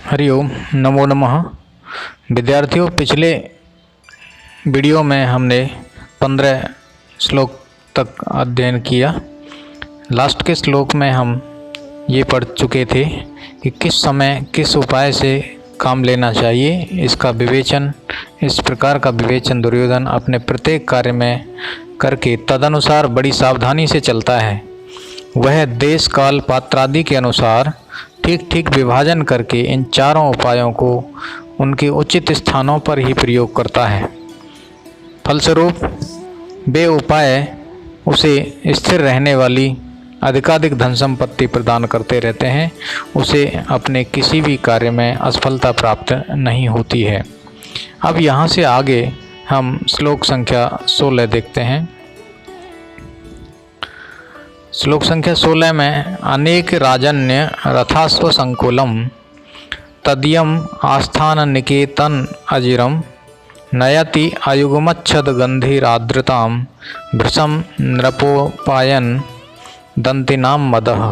हरिओम, नमो नमः। विद्यार्थियों, पिछले वीडियो में हमने 15 श्लोक तक अध्ययन किया। लास्ट के श्लोक में हम ये पढ़ चुके थे कि किस समय किस उपाय से काम लेना चाहिए। इसका विवेचन, इस प्रकार का विवेचन दुर्योधन अपने प्रत्येक कार्य में करके तदनुसार बड़ी सावधानी से चलता है। वह देश काल पात्रादि के अनुसार ठीक ठीक विभाजन करके इन चारों उपायों को उनके उचित स्थानों पर ही प्रयोग करता है। फलस्वरूप वे उपाय उसे स्थिर रहने वाली अधिकाधिक धन संपत्ति प्रदान करते रहते हैं। उसे अपने किसी भी कार्य में असफलता प्राप्त नहीं होती है। अब यहाँ से आगे हम श्लोक संख्या 16 देखते हैं। श्लोक संख्या 16 में अनेक राजन्य रथास्व संकुलम तदयम आस्थान निकेतन अजिरम नयति अयुग्मच्छद गंधीराद्रताम भृशम नृपोपायन दंतिनाम मदः।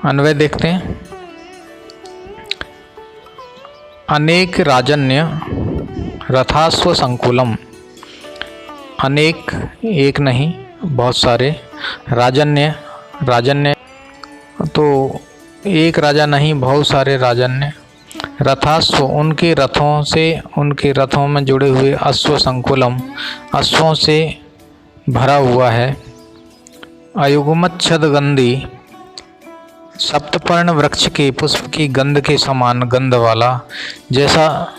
अन्वय देखते हैं। अनेक राजन्य रथास्व संकुलम, अनेक एक नहीं बहुत सारे, राजन्य तो एक राजा नहीं बहुत सारे राजन्य, रथास्व उनके रथों से, उनके रथों में जुड़े हुए अश्व संकुलम अश्वों से भरा हुआ है। अयुग्मच्छद गंधी सप्तपर्ण वृक्ष के पुष्प की गंध के समान गंध वाला, जैसा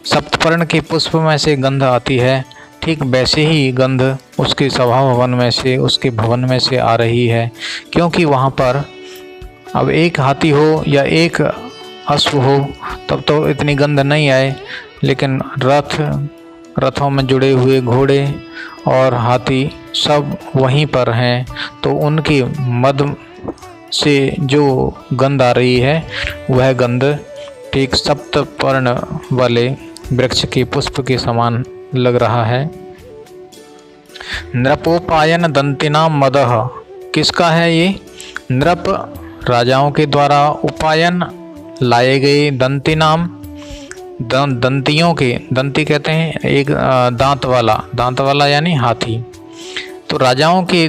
सप्तपर्ण के पुष्प में से गंध आती है ठीक वैसे ही गंध उसके सभा भवन में से, उसके भवन में से आ रही है। क्योंकि वहाँ पर अब एक हाथी हो या एक अश्व हो तब तो इतनी गंध नहीं आए, लेकिन रथों में जुड़े हुए घोड़े और हाथी सब वहीं पर हैं, तो उनके मद से जो गंध आ रही है वह गंध ठीक सप्तपर्ण वाले वृक्ष के पुष्प के समान लग रहा है। नृपोपायन दंतिनाम मदः, किसका है ये? नृप राजाओं के द्वारा उपायन लाए गए दंतिनाम, दंतियों के, दंती कहते हैं एक दांत वाला यानी हाथी। तो राजाओं के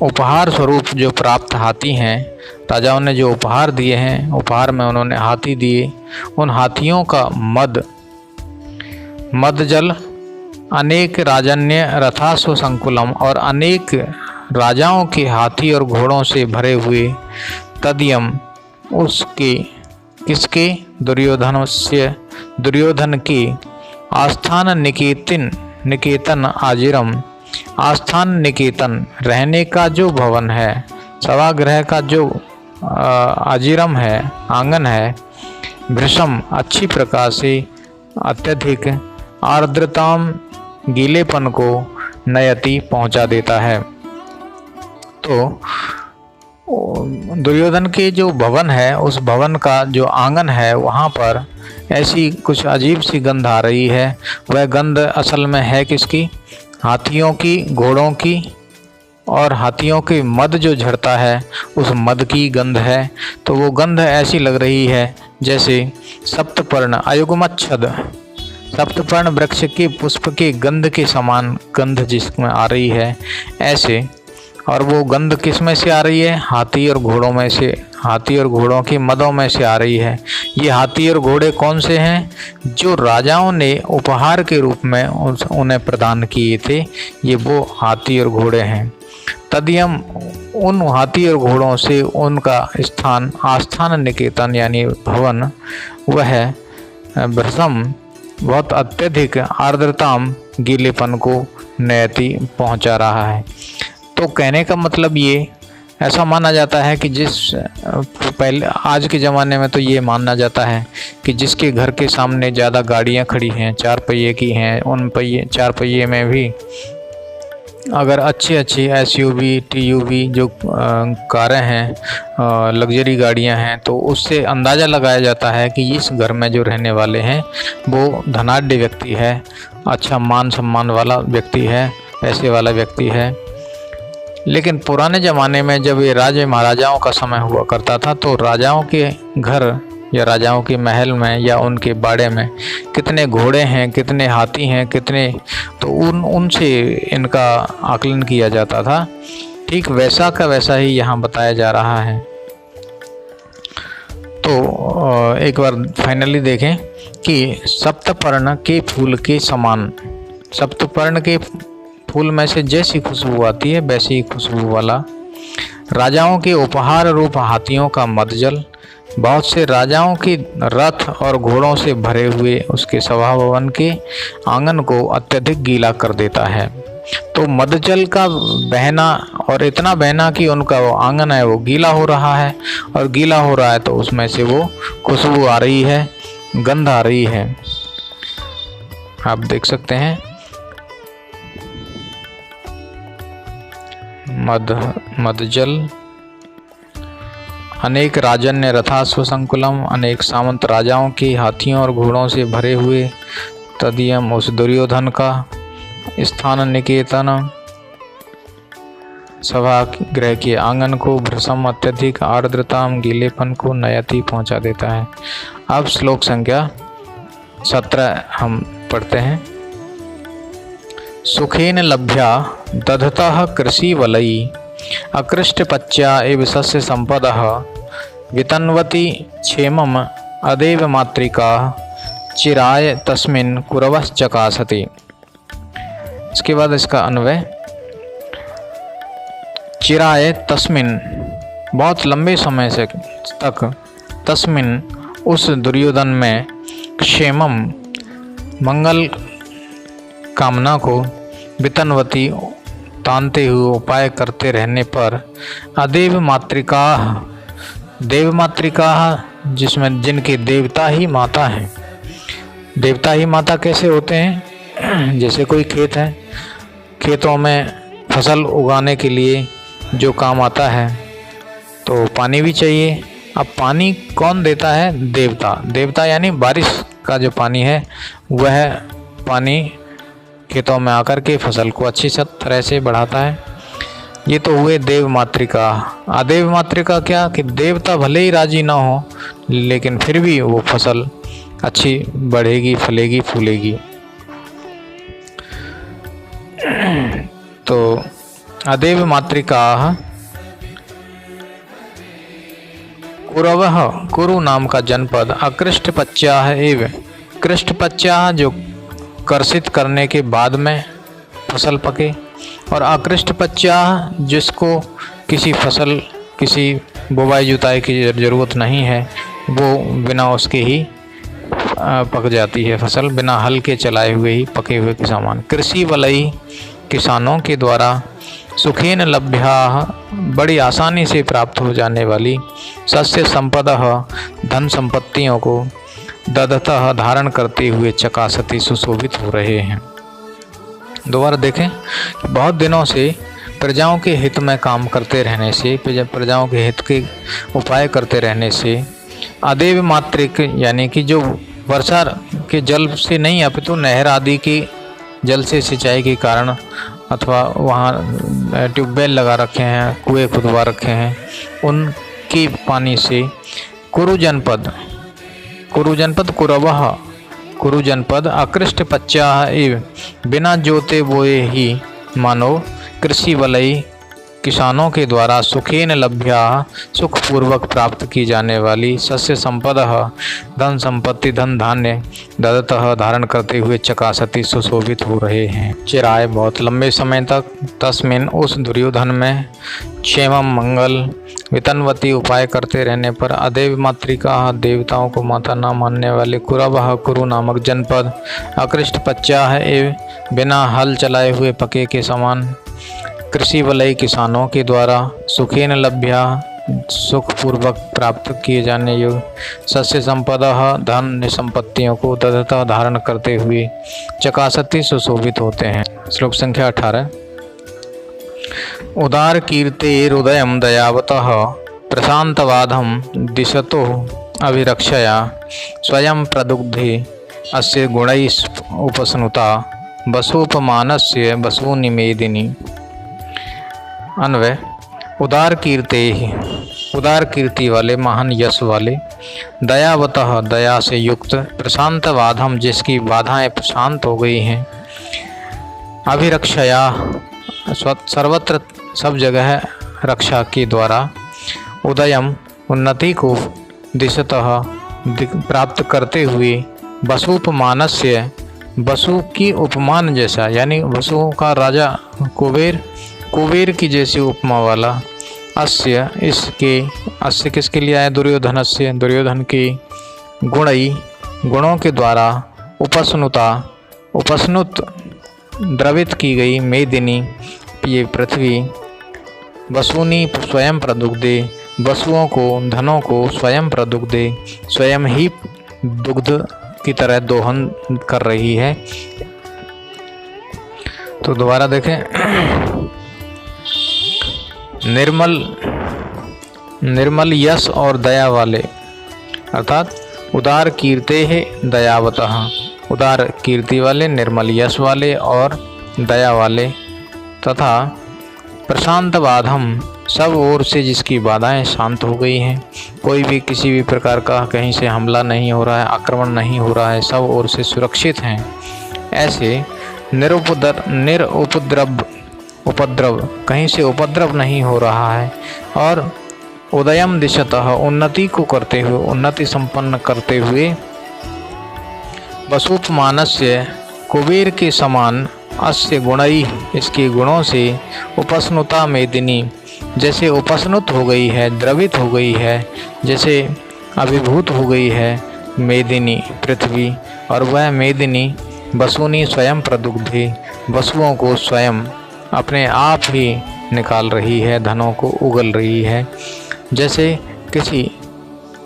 उपहार स्वरूप जो प्राप्त हाथी हैं, राजाओं ने जो उपहार दिए हैं, उपहार में उन्होंने हाथी दिए, उन हाथियों का मद जल अनेक राजन्य रथास्व संकुलम, और अनेक राजाओं के हाथी और घोड़ों से भरे हुए तदयम उसके, किसके? दुर्योधन के आस्थान निकेतन आजिरम, आस्थान निकेतन रहने का जो भवन है, सभागृह का जो आजिरम है, आंगन है, भृशम अच्छी प्रकार से, अत्यधिक आर्द्रताम गीलेपन को नयति पहुंचा देता है। तो दुर्योधन के जो भवन है, उस भवन का जो आंगन है, वहाँ पर ऐसी कुछ अजीब सी गंध आ रही है। वह गंध असल में है किसकी? हाथियों की, घोड़ों की, और हाथियों के मद जो झड़ता है उस मद की गंध है। तो वो गंध ऐसी लग रही है जैसे सप्तपर्ण अयुग्मच्छद, सप्तपर्ण वृक्ष के पुष्प के गंध के समान गंध जिसमें आ रही है ऐसे। और वो गंध किस में से आ रही है? हाथी और घोड़ों में से, हाथी और घोड़ों की मदों में से आ रही है। ये हाथी और घोड़े कौन से हैं? जो राजाओं ने उपहार के रूप में उन्हें प्रदान किए थे, ये वो हाथी और घोड़े हैं। तदयम उन हाथी और घोड़ों से उनका स्थान, आस्थान निकेतन यानी भवन, वह भृशम बहुत अत्यधिक आर्द्रताम गीलेपन को नयति पहुंचा रहा है। तो कहने का मतलब ये ऐसा माना जाता है कि पहले आज के ज़माने में तो ये माना जाता है कि जिसके घर के सामने ज़्यादा गाड़ियां खड़ी हैं, 4 पहिए की हैं, उन 4 पहिए में भी अगर अच्छी SUV TUV जो कारें हैं, लग्जरी गाड़ियां हैं, तो उससे अंदाज़ा लगाया जाता है कि इस घर में जो रहने वाले हैं वो धनाढ्य व्यक्ति है, अच्छा मान सम्मान वाला व्यक्ति है, पैसे वाला व्यक्ति है। लेकिन पुराने ज़माने में जब ये राजे महाराजाओं का समय हुआ करता था तो राजाओं के घर या राजाओं के महल में या उनके बाड़े में कितने घोड़े हैं, कितने हाथी हैं, कितने, तो उनसे इनका आकलन किया जाता था। ठीक वैसा का वैसा ही यहाँ बताया जा रहा है। तो एक बार फाइनली देखें कि सप्तपर्ण के फूल के समान, सप्तपर्ण के फूल में से जैसी खुशबू आती है वैसी ही खुशबू वाला, राजाओं के उपहार रूप हाथियों का मदजल, बहुत से राजाओं के रथ और घोड़ों से भरे हुए उसके सभा भवन के आंगन को अत्यधिक गीला कर देता है। तो मदजल का बहना, और इतना बहना कि उनका वो आंगन है वो गीला हो रहा है, और गीला हो रहा है तो उसमें से वो खुशबू आ रही है, गंध आ रही है। आप देख सकते हैं मदजल। अनेक राजन्य रथाश्व संकुलम, अनेक सामंत राजाओं के हाथियों और घोड़ों से भरे हुए तदियम, उस दुर्योधन का स्थान निकेतन, सभा गृह के आंगन को भ्रसम अत्यधिक आर्द्रता गीलेपन को नयति पहुंचा देता है। अब श्लोक संख्या 17 हम पढ़ते हैं। सुखेन लभ्या दधतः कृषि वलयी अकृष्टपच्या एव सस्य संपदः वितन्वति क्षेमम अदेव मातृका चिराय तस्मिन् कुरवश्चकासति। इसके बाद इसका अन्वय, चिराय तस्मिन्, बहुत लंबे समय से तक, तस्मिन्, उस दुर्योधन में, क्षेमम, मंगल कामना को, वितन्वती, तानते हुए, उपाय करते रहने पर, अदेव मातृका, देव मातृका, जिसमें जिनके देवता ही माता हैं। देवता ही माता कैसे होते हैं? जैसे कोई खेत है, खेतों में फसल उगाने के लिए जो काम आता है तो पानी भी चाहिए। अब पानी कौन देता है? देवता। देवता यानी बारिश का जो पानी है वह पानी खेतों में आकर के फसल को अच्छी तरह से बढ़ाता है। ये तो हुए देव मातृका। अदेव मातृका क्या? कि देवता भले ही राजी ना हो लेकिन फिर भी वो फसल अच्छी बढ़ेगी, फलेगी, फूलेगी। तो अदेव मातृका कुरवः, कुरु नाम का जनपद, अकृष्टपच्या एव, कृष्टपच्या जो कर्षित करने के बाद में फसल पके, और अकृष्टपच्या जिसको किसी फसल, किसी बुवाई जुताई की ज़रूरत नहीं है, वो बिना उसके ही पक जाती है फसल, बिना हल के चलाए हुए ही पके हुए के समान। कृषि वलयी, किसानों के द्वारा, सुखेन लभ्या, बड़ी आसानी से प्राप्त हो जाने वाली, सस्य संपदः, धन संपत्तियों को, दधतः, धारण करते हुए, चकासती, सुशोभित हो रहे हैं। दोबारा देखें, बहुत दिनों से प्रजाओं के हित में काम करते रहने से, प्रजाओं के हित के उपाय करते रहने से, अदेव मातृक यानी कि जो वर्षा के जल से नहीं अपितु नहर आदि के जल से सिंचाई के कारण, अथवा वहाँ ट्यूबवेल लगा रखे हैं, कुएं खुदवा रखे हैं, उनके पानी से, कुरु जनपद, कुरु जनपद, कुरवः, कुरु जनपद, अकृष्टपच्या एव, बिना जोते बोए ही मानो, कृषि वलयी, किसानों के द्वारा, सुखेन लभ्या, सुखपूर्वक प्राप्त की जाने वाली, सस्य संपदः, धन संपत्ति, धन धान्य, ददतः, धारण करते हुए, चकासती, सुशोभित हो रहे हैं। चिराय, बहुत लंबे समय तक, तस्मिन, उस दुर्योधन में, क्षेमम, मंगल, वितन्वती, उपाय करते रहने पर, अदेव मातृका, देवताओं को माता न मानने वाले, कुरवः, कुरु नामक जनपद, अकृष्टपच्या एव, बिना हल चलाए हुए पके के समान, कृषि वलयी, किसानों के द्वारा, सुखेन लभ्या, सुखपूर्वक प्राप्त किए जाने योग्य, सस्य संपदः, धन संपत्तियों को, दधतः, धारण करते हुए, चकासती, सुशोभित होते हैं। श्लोक संख्या 18। उदार कीर्तेरुदयं दयावतः प्रशांतवादं दिशतो अभिरक्षया स्वयं प्रदुग्धे अस्य गुणैः उपस्नुता वसोपमानस्य वसूनिमेदिनी। अन्वय उदार कीर्ते ही, उदार कीर्ति वाले, महान यश वाले, दयावतः दया से युक्त, प्रशांत बाधम जिसकी बाधाएं प्रशांत हो गई हैं, अभिरक्षया सर्वत्र सब जगह रक्षा के द्वारा, उदयम उन्नति को दिशतः प्राप्त करते हुए, वसुपमानस्य वसु की उपमान जैसा, यानी वसुओं का राजा कुबेर, कुबेर की जैसी उपमा वाला, अस्य इसके, अस्य किसके लिए आया, दुर्योधनस्य, दुर्योधन के गुणई गुणों के द्वारा, उपस्नुता उपस्नुत द्रवित की गई, मेदिनी ये पृथ्वी, वसुनी स्वयं प्रदुग्धे वसुओं को धनों को स्वयं प्रदुग्धे स्वयं ही दुग्ध की तरह दोहन कर रही है। तो दोबारा देखें, निर्मल यश और दया वाले, अर्थात उदार कीर्ते है दयावतः, उदार कीर्ति वाले, निर्मल यश वाले और दया वाले, तथा प्रशांत बाधम सब ओर से जिसकी बाधाएं शांत हो गई हैं, कोई भी किसी भी प्रकार का कहीं से हमला नहीं हो रहा है, आक्रमण नहीं हो रहा है, सब ओर से सुरक्षित हैं, ऐसे उपद्रव कहीं से उपद्रव नहीं हो रहा है, और उदयम दिशतः उन्नति को करते हुए, उन्नति संपन्न करते हुए, वसुपमानस्य कुबेर के समान, अस्य गुणई इसके गुणों से, उपस्नुता मेदिनी जैसे उपस्नुत हो गई है, द्रवित हो गई है, जैसे अभिभूत हो गई है मेदिनी पृथ्वी, और वह मेदिनी वसुनी स्वयं प्रदुग्धे वसुओं को स्वयं अपने आप ही निकाल रही है, धनों को उगल रही है। जैसे किसी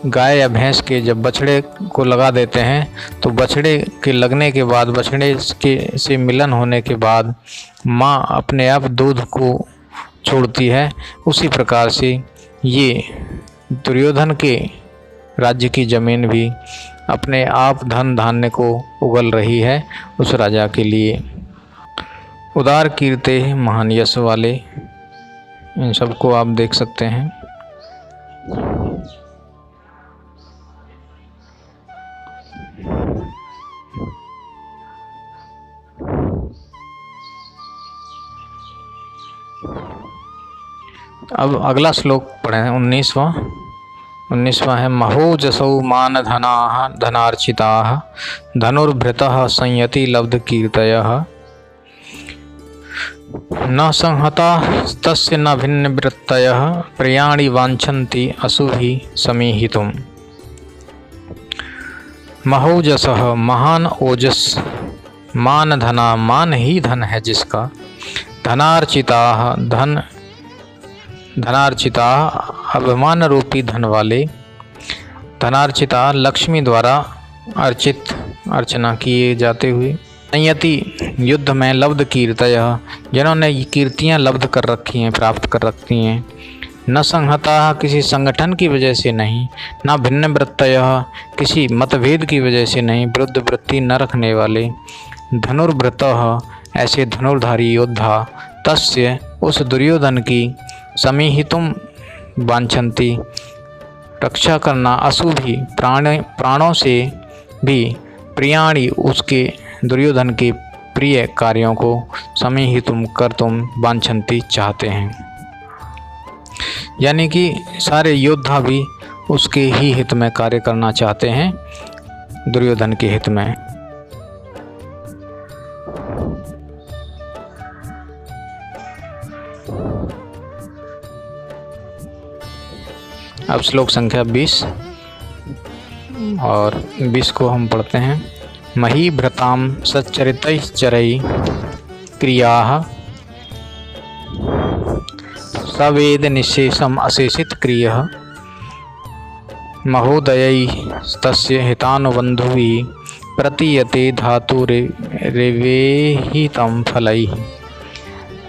गाय या भैंस के जब बछड़े को लगा देते हैं तो बछड़े के लगने के बाद, बछड़े के से मिलन होने के बाद माँ अपने आप दूध को छोड़ती है, उसी प्रकार से ये दुर्योधन के राज्य की जमीन भी अपने आप धन धान्य को उगल रही है उस राजा के लिए। उदार कीर्ते महान यश वाले, इन सबको आप देख सकते हैं। अब अगला श्लोक पढ़ें, 19वां है। महोजसौ मान धनाः धनार्चिताः धनुर्भृतः संयति लब्ध कीर्तयः न संहता तस्य न भिन्न वृत्तयः प्रियाणि वांछन्ति अशुभि समीहितुम्। महोजसः महान ओजस, मान धना मान ही धन है जिसका, धनार्चिताः धनार्चिता अभिमान रूपी धन वाले, धनार्चिता लक्ष्मी द्वारा अर्चित अर्चना किए जाते हुए, संयति युद्ध में लब्ध कीर्तय जिन्होंने कीर्तियाँ लब्ध कर रखी हैं, प्राप्त कर रखी हैं, न संहता किसी संगठन की वजह से नहीं, न भिन्न वृत्तय किसी मतभेद की वजह से नहीं, विरुद्ध वृत्ति न रखने वाले, धनुर्भृतः ऐसे धनुर्धारी योद्धा, तस्य उस दुर्योधन की, समीहितुम वांछन्ति रक्षा करना, अशुभि प्राणों से भी, प्रियाणि उसके दुर्योधन के प्रिय कार्यों को, समीहितुम कर्तुम वांछन्ति चाहते हैं, यानी कि सारे योद्धा भी उसके ही हित में कार्य करना चाहते हैं, दुर्योधन के हित में। अब श्लोक संख्या 20 और 20 को हम पढ़ते हैं। मही भ्रताम सच्चरितैश्चरै क्रियाः सवेद निशेषम अशेषित क्रियः महोदयैस्तस्य हितानुबन्धुभिः प्रतीयते धातुरेवेहितं फलैः।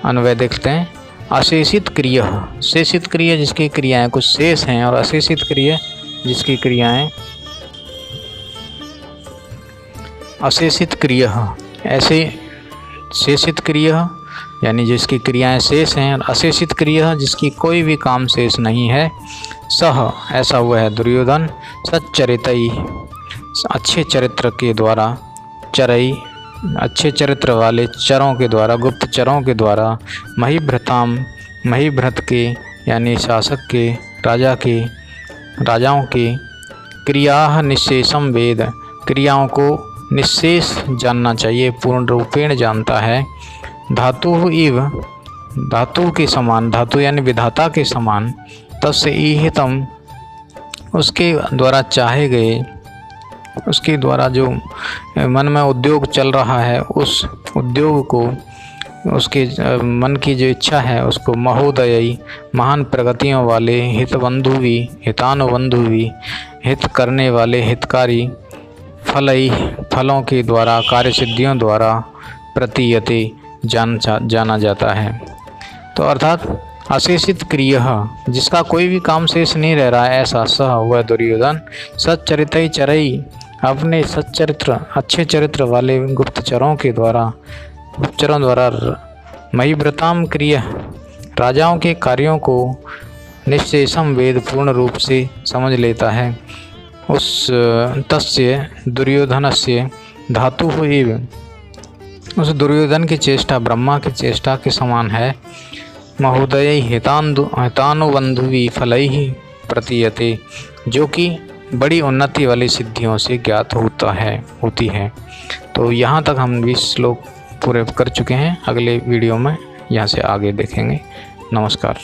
अन्वय देखते हैं। अशेषित क्रिया, शेषित क्रिया जिसकी क्रियाएं कुछ शेष हैं, और अशेषित क्रिया जिसकी क्रियाएं अशेषित क्रिया, ऐसे शेषित क्रिया यानी जिसकी क्रियाएं शेष हैं, अशेषित क्रिया जिसकी कोई भी काम शेष नहीं है। सह ऐसा हुआ है दुर्योधन, सच्चरितई अच्छे चरित्र के द्वारा, चरई अच्छे चरित्र वाले चरों के द्वारा, गुप्त चरों के द्वारा, महिभ्रताम महिभ्रत के यानी शासक के, राजा के, राजाओं के, क्रिया निशेषम वेद क्रियाओं को निशेष जानना चाहिए, पूर्ण रूपेण जानता है। धातु इव धातु के समान, धातु यानी विधाता के समान, तस्य ईहितम उसके द्वारा चाहे गए, उसके द्वारा जो मन में उद्योग चल रहा है उस उद्योग को, उसके मन की जो इच्छा है उसको महोदयी महान प्रगतियों वाले, हितबंधुवी हितानुबंधुवी हित करने वाले, हितकारी, फलई फलों के द्वारा, कार्य सिद्धियों द्वारा, प्रतीयते जाना जाता है। तो अर्थात अशेषित क्रिया जिसका कोई भी काम शेष नहीं रह रहा है, ऐसा सह हुआ दुर्योधन, सच्चरितई चरई अपने सच्चरित्र अच्छे चरित्र वाले गुप्तचरों के द्वारा, गुप्तचरों द्वारा, महिव्रताम क्रिया राजाओं के कार्यों को निश्शेषम वेद पूर्ण रूप से समझ लेता है। उस तस्य दुर्योधनस्य धातु एव उस दुर्योधन की चेष्टा ब्रह्मा की चेष्टा के समान है। महोदय हितानुबंधुवी फलैहि प्रतीयते जो कि बड़ी उन्नति वाली सिद्धियों से ज्ञात होती है। तो यहाँ तक हम 20 श्लोक पूरे कर चुके हैं। अगले वीडियो में यहाँ से आगे देखेंगे। नमस्कार।